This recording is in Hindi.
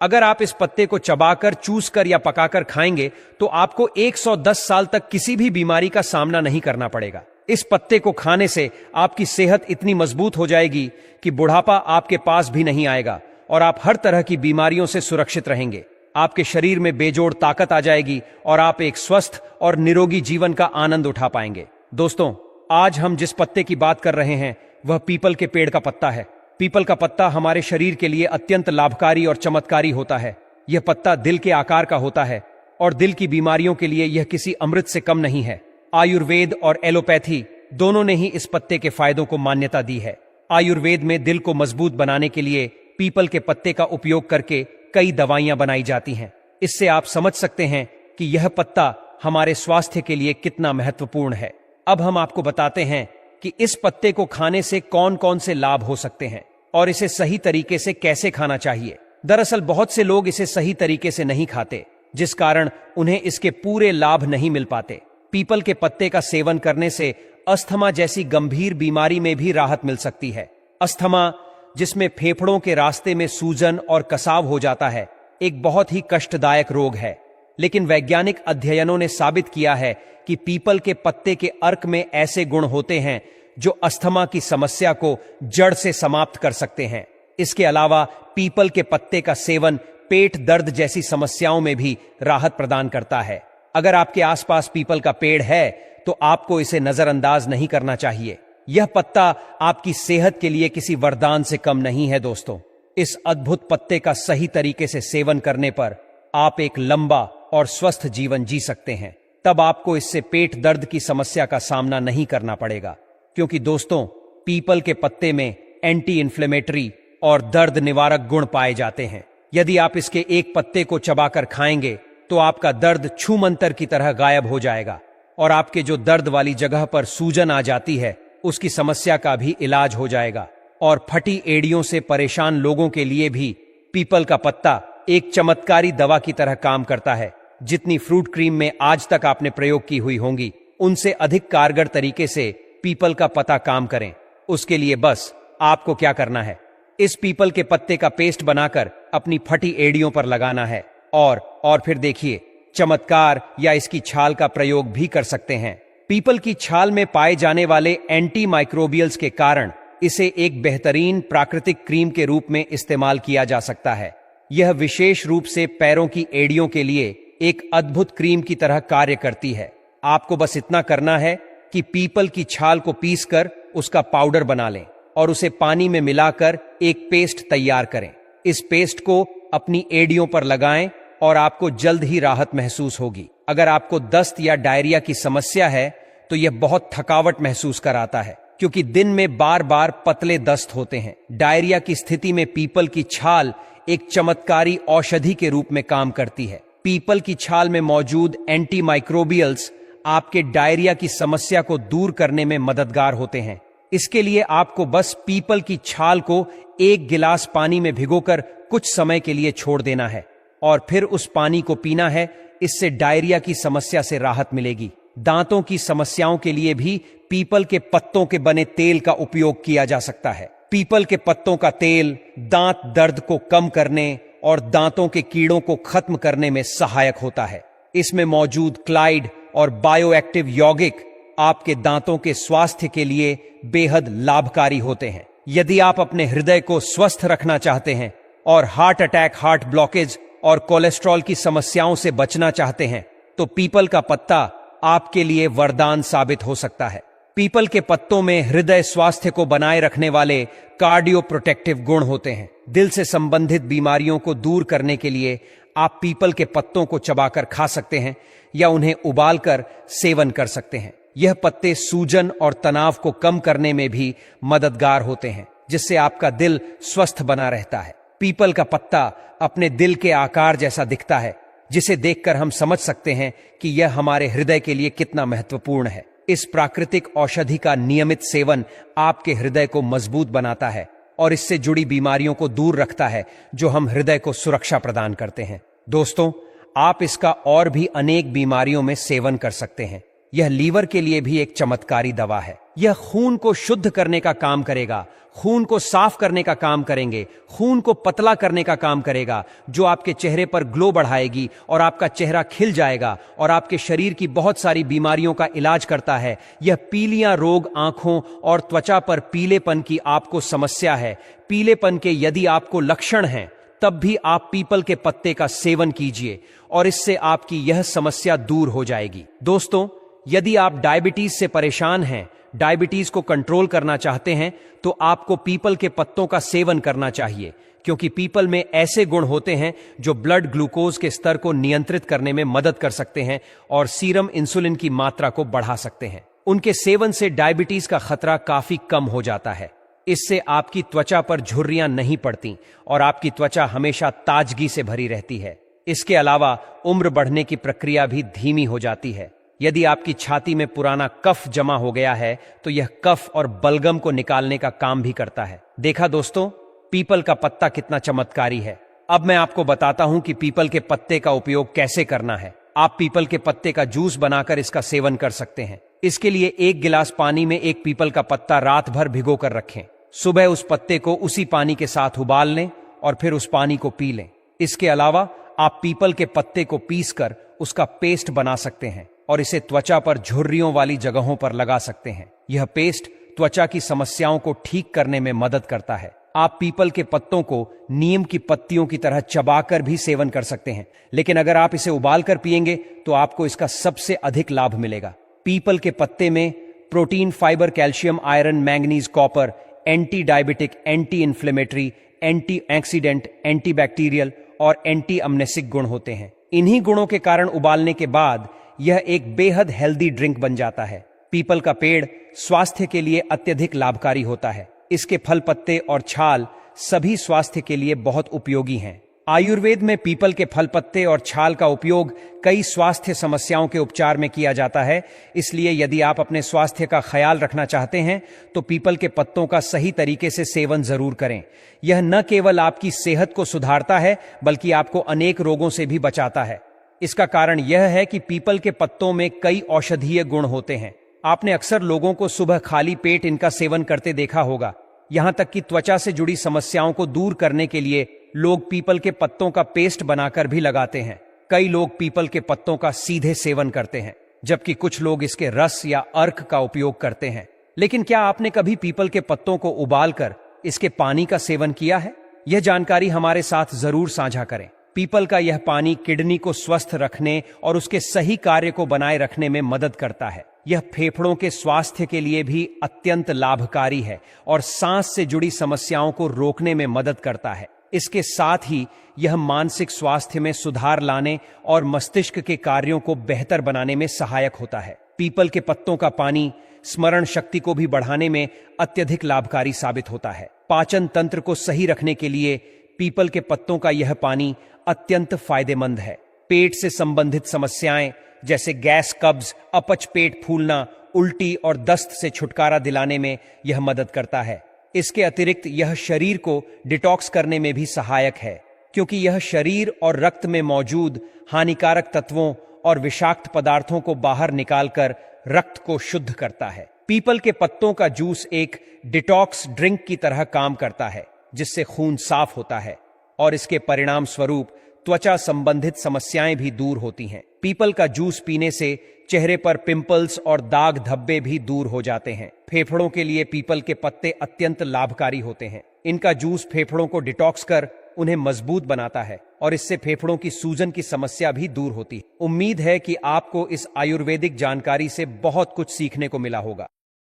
अगर आप इस पत्ते को चबाकर, चूसकर या पकाकर खाएंगे तो आपको 110 साल तक किसी भी बीमारी का सामना नहीं करना पड़ेगा। इस पत्ते को खाने से आपकी सेहत इतनी मजबूत हो जाएगी कि बुढ़ापा आपके पास भी नहीं आएगा और आप हर तरह की बीमारियों से सुरक्षित रहेंगे। आपके शरीर में बेजोड़ ताकत आ जाएगी और आप एक स्वस्थ और निरोगी जीवन का आनंद उठा पाएंगे। दोस्तों, आज हम जिस पत्ते की बात कर रहे हैं वह पीपल के पेड़ का पत्ता है। पीपल का पत्ता हमारे शरीर के लिए अत्यंत लाभकारी और चमत्कारी होता है। यह पत्ता दिल के आकार का होता है और दिल की बीमारियों के लिए यह किसी अमृत से कम नहीं है। आयुर्वेद और एलोपैथी दोनों ने ही इस पत्ते के फायदों को मान्यता दी है। आयुर्वेद में दिल को मजबूत बनाने के लिए पीपल के पत्ते का उपयोग करके कई दवाइयां बनाई जाती हैं। इससे आप समझ सकते हैं कि यह पत्ता हमारे स्वास्थ्य के लिए कितना महत्वपूर्ण है। अब हम आपको बताते हैं कि इस पत्ते को खाने से कौन कौन से लाभ हो सकते हैं और इसे सही तरीके से कैसे खाना चाहिए। दरअसल बहुत से लोग इसे सही तरीके से नहीं खाते, जिस कारण उन्हें इसके पूरे लाभ नहीं मिल पाते। पीपल के पत्ते का सेवन करने से अस्थमा जैसी गंभीर बीमारी में भी राहत मिल सकती है। अस्थमा, जिसमें फेफड़ों के रास्ते में सूजन और कसाव हो जाता है, एक बहुत ही कष्टदायक रोग है। लेकिन वैज्ञानिक अध्ययनों ने साबित किया है कि पीपल के पत्ते के अर्क में ऐसे गुण होते हैं जो अस्थमा की समस्या को जड़ से समाप्त कर सकते हैं। इसके अलावा पीपल के पत्ते का सेवन पेट दर्द जैसी समस्याओं में भी राहत प्रदान करता है। अगर आपके आसपास पीपल का पेड़ है तो आपको इसे नजरअंदाज नहीं करना चाहिए। यह पत्ता आपकी सेहत के लिए किसी वरदान से कम नहीं है। दोस्तों, इस अद्भुत पत्ते का सही तरीके से सेवन करने पर आप एक लंबा और स्वस्थ जीवन जी सकते हैं। तब आपको इससे पेट दर्द की समस्या का सामना नहीं करना पड़ेगा, क्योंकि दोस्तों, पीपल के पत्ते में एंटी इन्फ्लेमेटरी और दर्द निवारक गुण पाए जाते हैं। यदि आप इसके एक पत्ते को चबाकर खाएंगे तो आपका दर्द छूमंतर की तरह गायब हो जाएगा और आपके जो दर्द वाली जगह पर सूजन आ जाती है उसकी समस्या का भी इलाज हो जाएगा। और फटी एड़ियों से परेशान लोगों के लिए भी पीपल का पत्ता एक चमत्कारी दवा की तरह काम करता है। जितनी फ्रूट क्रीम में आज तक आपने प्रयोग की हुई होंगी, उनसे अधिक कारगर तरीके से पीपल का पत्ता काम करें। उसके लिए बस आपको क्या करना है, इस पीपल के पत्ते का पेस्ट बनाकर अपनी फटी एड़ियों पर लगाना है और फिर देखिए चमत्कार, या इसकी छाल का प्रयोग भी कर सकते हैं। पीपल की छाल में पाए जाने वाले एंटी माइक्रोबियल्स के कारण इसे एक बेहतरीन प्राकृतिक क्रीम के रूप में इस्तेमाल किया जा सकता है। यह विशेष रूप से पैरों की एड़ियों के लिए एक अद्भुत क्रीम की तरह कार्य करती है। आपको बस इतना करना है कि पीपल की छाल को पीसकर उसका पाउडर बना लें और उसे पानी में मिलाकर एक पेस्ट तैयार करें। इस पेस्ट को अपनी एड़ियों पर लगाएं और आपको जल्द ही राहत महसूस होगी। अगर आपको दस्त या डायरिया की समस्या है तो यह बहुत थकावट महसूस कराता है, क्योंकि दिन में बार बार पतले दस्त होते हैं। डायरिया की स्थिति में पीपल की छाल एक चमत्कारी औषधि के रूप में काम करती है। पीपल की छाल में मौजूद एंटी माइक्रोबियल्स आपके डायरिया की समस्या को दूर करने में मददगार होते हैं। इसके लिए आपको बस पीपल की छाल को एक गिलास पानी में भिगोकर कुछ समय के लिए छोड़ देना है और फिर उस पानी को पीना है। इससे डायरिया की समस्या से राहत मिलेगी। दांतों की समस्याओं के लिए भी पीपल के पत्तों के बने तेल का उपयोग किया जा सकता है। पीपल के पत्तों का तेल दांत दर्द को कम करने और दांतों के कीड़ों को खत्म करने में सहायक होता है। इसमें मौजूद क्लाइड और बायोएक्टिव यौगिक आपके दांतों के स्वास्थ्य के लिए बेहद लाभकारी होते हैं। यदि आप अपने हृदय को स्वस्थ रखना चाहते हैं और हार्ट अटैक, हार्ट ब्लॉकेज और कोलेस्ट्रॉल की समस्याओं से बचना चाहते हैं तो पीपल का पत्ता आपके लिए वरदान साबित हो सकता है। पीपल के पत्तों में हृदय स्वास्थ्य को बनाए रखने वाले कार्डियो प्रोटेक्टिव गुण होते हैं। दिल से संबंधित बीमारियों को दूर करने के लिए आप पीपल के पत्तों को चबाकर खा सकते हैं या उन्हें उबालकर सेवन कर सकते हैं। यह पत्ते सूजन और तनाव को कम करने में भी मददगार होते हैं, जिससे आपका दिल स्वस्थ बना रहता है। पीपल का पत्ता अपने दिल के आकार जैसा दिखता है, जिसे देखकर हम समझ सकते हैं कि यह हमारे हृदय के लिए कितना महत्वपूर्ण है। इस प्राकृतिक औषधि का नियमित सेवन आपके हृदय को मजबूत बनाता है और इससे जुड़ी बीमारियों को दूर रखता है, जो हम हृदय को सुरक्षा प्रदान करते हैं। दोस्तों, आप इसका और भी अनेक बीमारियों में सेवन कर सकते हैं। यह लीवर के लिए भी एक चमत्कारी दवा है। यह खून को शुद्ध करने का काम करेगा। खून को साफ करने का काम करेंगे, खून को पतला करने का काम करेगा, जो आपके चेहरे पर ग्लो बढ़ाएगी और आपका चेहरा खिल जाएगा और आपके शरीर की बहुत सारी बीमारियों का इलाज करता है। यह पीलियां रोग, आंखों और त्वचा पर पीलेपन की आपको समस्या है, पीलेपन के यदि आपको लक्षण हैं, तब भी आप पीपल के पत्ते का सेवन कीजिए और इससे आपकी यह समस्या दूर हो जाएगी। दोस्तों, यदि आप डायबिटीज से परेशान हैं, डायबिटीज को कंट्रोल करना चाहते हैं, तो आपको पीपल के पत्तों का सेवन करना चाहिए, क्योंकि पीपल में ऐसे गुण होते हैं जो ब्लड ग्लूकोज के स्तर को नियंत्रित करने में मदद कर सकते हैं और सीरम इंसुलिन की मात्रा को बढ़ा सकते हैं। उनके सेवन से डायबिटीज का खतरा काफी कम हो जाता है। इससे आपकी त्वचा पर झुर्रियां नहीं पड़ती और आपकी त्वचा हमेशा ताजगी से भरी रहती है। इसके अलावा उम्र बढ़ने की प्रक्रिया भी धीमी हो जाती है। यदि आपकी छाती में पुराना कफ जमा हो गया है, तो यह कफ और बलगम को निकालने का काम भी करता है। देखा दोस्तों, पीपल का पत्ता कितना चमत्कारी है। अब मैं आपको बताता हूं कि पीपल के पत्ते का उपयोग कैसे करना है। आप पीपल के पत्ते का जूस बनाकर इसका सेवन कर सकते हैं। इसके लिए 1 गिलास पानी में एक पीपल का पत्ता रात भर भिगो कर रखें। सुबह उस पत्ते को उसी पानी के साथ उबाल लें और फिर उस पानी को पी लें। इसके अलावा आप पीपल के पत्ते को पीसकर उसका पेस्ट बना सकते हैं और इसे त्वचा पर झुर्रियों वाली जगहों पर लगा सकते हैं। यह पेस्ट त्वचा की समस्याओं को ठीक करने में मदद करता है। आप पीपल के पत्तों को नीम की पत्तियों की तरह चबाकर भी सेवन कर सकते हैं, लेकिन अगर आप इसे उबालकर पिएंगे तो आपको इसका सबसे अधिक लाभ मिलेगा। पीपल के पत्ते में protein, fibre, calcium, iron, manganese, copper, anti diabetic, anti inflammatory, anti oxidant, anti bacterial और एंटी अम्नेसिक गुण होते हैं। इन्हीं गुणों के कारण उबालने के बाद यह एक बेहद हेल्दी ड्रिंक बन जाता है। पीपल का पेड़ स्वास्थ्य के लिए अत्यधिक लाभकारी होता है। इसके फल, पत्ते और छाल सभी स्वास्थ्य के लिए बहुत उपयोगी हैं। आयुर्वेद में पीपल के फल, पत्ते और छाल का उपयोग कई स्वास्थ्य समस्याओं के उपचार में किया जाता है। इसलिए यदि आप अपने स्वास्थ्य का ख्याल रखना चाहते हैं तो पीपल के पत्तों का सही तरीके से सेवन जरूर करें। यह न केवल आपकी सेहत को सुधारता है, बल्कि आपको अनेक रोगों से भी बचाता है। इसका कारण यह है कि पीपल के पत्तों में कई औषधीय गुण होते हैं। आपने अक्सर लोगों को सुबह खाली पेट इनका सेवन करते देखा होगा। यहां तक कि त्वचा से जुड़ी समस्याओं को दूर करने के लिए लोग पीपल के पत्तों का पेस्ट बनाकर भी लगाते हैं। कई लोग पीपल के पत्तों का सीधे सेवन करते हैं, जबकि कुछ लोग इसके रस या अर्क का उपयोग करते हैं। लेकिन क्या आपने कभी पीपल के पत्तों को उबालकर इसके पानी का सेवन किया है? यह जानकारी हमारे साथ जरूर साझा करें। पीपल का यह पानी किडनी को स्वस्थ रखने और उसके सही कार्य को बनाए रखने में मदद करता है। यह फेफड़ों के स्वास्थ्य के लिए भी अत्यंत लाभकारी है और सांस से जुड़ी समस्याओं को रोकने में मदद करता है। इसके साथ ही यह मानसिक स्वास्थ्य में सुधार लाने और मस्तिष्क के कार्यों को बेहतर बनाने में सहायक होता है। पीपल के पत्तों का पानी स्मरण शक्ति को भी बढ़ाने में अत्यधिक लाभकारी साबित होता है। पाचन तंत्र को सही रखने के लिए पीपल के पत्तों का यह पानी अत्यंत फायदेमंद है। पेट से संबंधित समस्याएं जैसे गैस, कब्ज, अपच, पेट फूलना, उल्टी और दस्त से छुटकारा दिलाने में यह मदद करता है। इसके अतिरिक्त यह शरीर को डिटॉक्स करने में भी सहायक है, क्योंकि यह शरीर और रक्त में मौजूद हानिकारक तत्वों और विषाक्त पदार्थों को बाहर निकालकर रक्त को शुद्ध करता है। पीपल के पत्तों का जूस एक डिटॉक्स ड्रिंक की तरह काम करता है, जिससे खून साफ होता है और इसके परिणाम स्वरूप त्वचा संबंधित समस्याएं भी दूर होती हैं। पीपल का जूस पीने से चेहरे पर पिंपल्स और दाग धब्बे भी दूर हो जाते हैं। फेफड़ों के लिए पीपल के पत्ते अत्यंत लाभकारी होते हैं। इनका जूस फेफड़ों को डिटॉक्स कर उन्हें मजबूत बनाता है और इससे फेफड़ों की सूजन की समस्या भी दूर होती है। उम्मीद है कि आपको इस आयुर्वेदिक जानकारी से बहुत कुछ सीखने को मिला होगा।